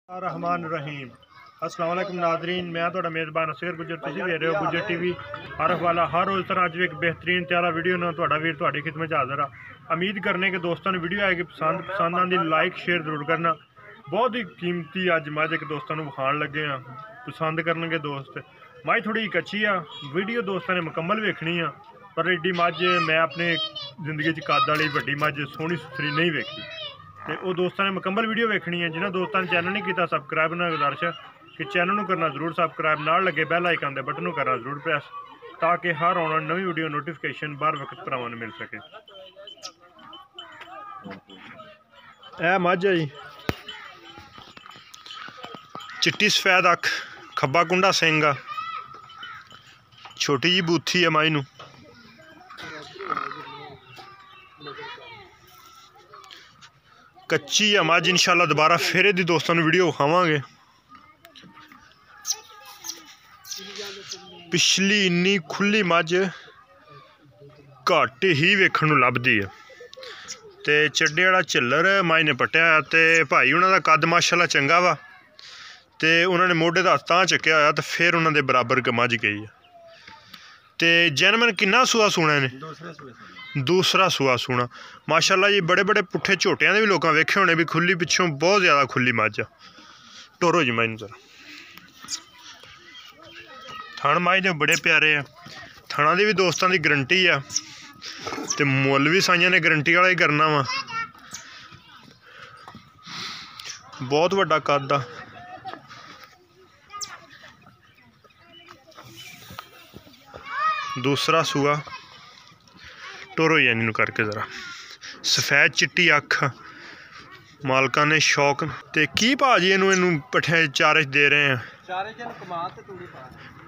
रहमान रहीम अस्सलाम वालेकुम नादरीन, मैं थोड़ा मेज़बान असगर गुजर, तुसीं देख रहे हो गुजर टीवी आरफ वाला। हर रोज़ तरह अज एक बेहतरीन त्यारा वीडियो ना थोड़ा वीर थोड़ी खिदमत हाज़र आ। उम्मीद करने के दोस्तों ने वीडियो आएगी पसंद आती, लाइक शेयर जरूर करना। बहुत ही कीमती अज मझ एक दोस्तों को विखाण लगे हाँ, पसंद करनगे दोस्त। मझ थोड़ी कच्ची आ, वीडियो दोस्तों ने मुकम्मल वेखनी आ, पर एड्डी मझ मैं अपने जिंदगी कद वाली वड्डी मझ सोहनी सुथरी नहीं वेखी। तो वो दोस्तों ने मुकम्मल वीडियो वेखनी है। जिन्होंने दोस्तों ने चैनल नहीं किया सबसक्राइब ना गुजारिश है कि चैनल को करना जरूर सबसक्राइब, नाल लगे बैल आइकन के बटन को करना जरूर प्रेस, ताकि हर आने नवी वीडियो नोटिफिकेशन बार वक्त भरावां नूं मिल सके। ए मझ है जी, चिट्टी सफेद अख, खब्बा कुंडा सिंग आ, छोटी जी बूथी है मझ नूं। कच्ची है मझ, इंशाल्लाह दोबारा फिर दी दोस्तों ने वीडियो विखावांगे। पिछली इन्नी खुली मझ घट ही वेखण नूं लभदी है। ते चड्डे वाला झल्लर मझ ने पट्टिया, ते भाई उन्हां दा कद माशाल्लाह चंगा वा, ते उन्होंने मोढे दा तां चुक्या होया ते फिर उन्हां दे बराबर मझ गई है। ते जनमन किन्ना सूआ सूना ने? दूसरा सूआ सूना माशाल्लाह जी। बड़े बड़े पुट्ठे झोटियां दे भी लोकां वेखे होने भी, खुली पिछों बहुत ज़्यादा खुली मझ आ। टोरो जी मझ जरा, थण मझ दे बड़े प्यारे आ, थणा दी भी दोस्तों की गारंटी आ, ते मुल भी साइयां ने गारंटी वाला ही करना वा। बहुत वड्डा कद आ। दूसरा सूआ टोरो यानी करके जरा, सफेद चिट्टी अख, मालका ने शौक। ते की भाव जी इनू पट्ठे चारे दे रहे हैं?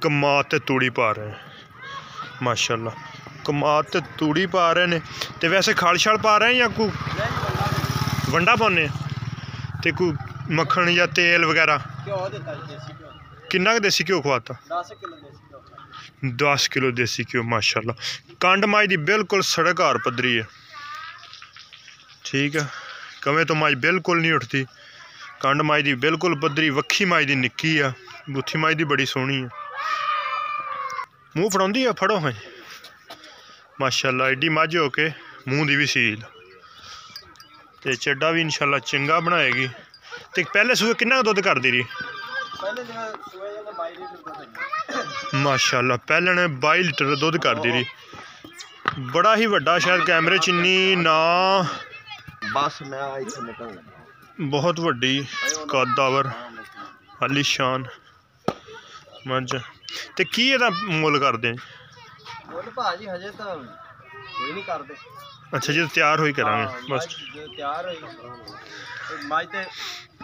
कमात ते तूड़ी पा रहे हैं माशाल्लाह, कमात ते तूड़ी पा रहे ने। ते वैसे खल शल पा रहे हैं या कोई वंडा पाने, ते कोई मक्खन या तेल वगैरह? किन्ना क देसी घ्यो खवाता? 10 किलो देसी घ्यो माशाल्लाह। कंड मझ दी बिल्कुल सड़क हार पद्धरी है, ठीक है। कवें तो मझ बिल्कुल नहीं उठती, कंड मझ दी बिल्कुल पद्धरी, वक्खी मझ दी निक्की आ, बूथी मझ दी बड़ी सोहनी है। मूँह फड़ाउंदी है, फड़ो हाँ माशाल्लाह। एड्डी मझ हो के मूँह दी भी सील, ते चड्डा भी इंशाल्लाह चंगा बनाएगी। ते पहले सूए किन्ना दुध करदी रही? माशाल्लाह पहले ने 22 लीटर दुध करदी रही। बड़ा ही वड्डा, शायद कैमरे च इन्नी ना, बस मैं बहुत वड्डी कदावर आलीशान मझ। ते की एदा मुल करदे? भाजी हजे तो कोई नहीं करदे। अच्छा जी, तैयार होई करांगे बस। तैयार होई मझ ते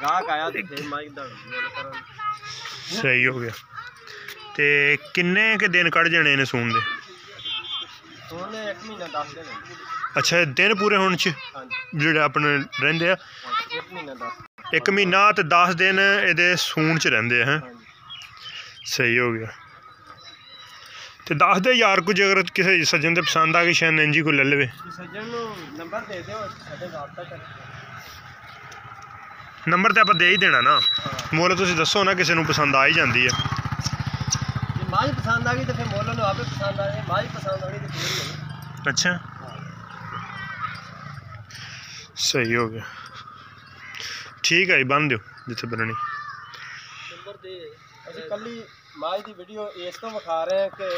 गाहक आया ते फिर मझ दा सही हो गया। ते किन्ने के दिन कढ़ जाने इन्हें सून दे? सोने 1 महीना 10 दिन। अच्छा दिन पूरे होने च जेह्ड़े अपने रहिंदे आ? 1 महीना ते 10 दिन एदे सून च रहिंदे हैं। सही हो गया। ते दस दे यार कुछ अगर किसी सज्जन दे पसंद आ गई शायद इंजी को ले ले। नंबर तो आप दे ही देना ना, मोल तुम दसो ना, किसी को पसंद आ ही जाती है। अच्छा सही हो गया, ठीक है जी, बन दो जिथे बननी। मझ की वीडियो इस तो विखा रहे हैं कि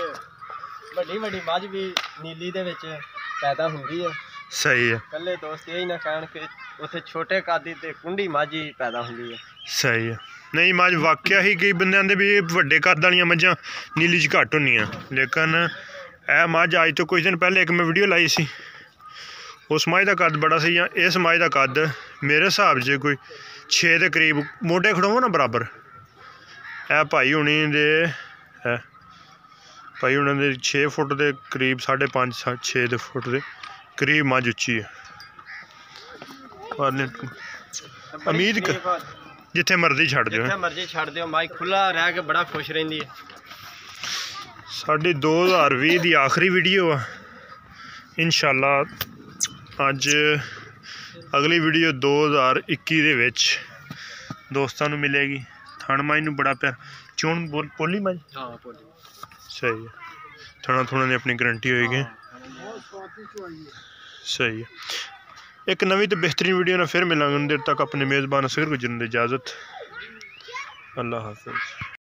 वड्डी वड्डी मझ भी नीली दे विच पैदा होंदी है। सही है। कल्ले दोस्त यही ना कहन कि उत्थे छोटे कादी ते कुंडी मझ ही पैदा होंदी है। सही है। नहीं मझ वाकया ही कई बंदे आंदे भी वड्डे कद वालियां मझां नीली च घट होंदियां, लेकिन ए मझ अज तो कुछ दिन पहले एक मैं वीडियो लाई सी, उस मझ का कद बड़ा सही। इस मझ का कद मेरे हिसाब से कोई 6 के करीब, मोटे खड़ोवो ना बराबर। है भाई हुणी दे है, भाई हुणां दे 6 फुट के करीब, 5.5 6 फुट के करीब मझ उच्ची है। उम्मीद जिथे मर्जी छड़ दो, मर्जी छड़ दो, मझ खुला रह के बड़ा खुश रहिंदी है। साडी 2020 की आखिरी वीडियो आ। इंशाल्लाह अज अगली वीडियो 2021 दे विच ਦੋਸਤਾਂ ਨੂੰ ਮਿਲੇਗੀ। ਥਣ ਮਾਈ ਨੂੰ ਬੜਾ ਪਿਆਰ, ਚੋਣ ਪੋਲੀ ਮਾਈ ਹਾਂ ਭੋਲੀ ਸਹੀ ਹੈ। ਥਣਾ ਥੁਣਾ ਦੀ ਆਪਣੀ ਗਰੰਟੀ ਹੋਏਗੀ। ਸਹੀ ਹੈ। एक नवी तो बेहतरीन वीडियो ना फिर मिलांगे। देर तक अपने मेज़बान असगर गुजरन दी इजाज़त। अल्लाह हाफ़िज़।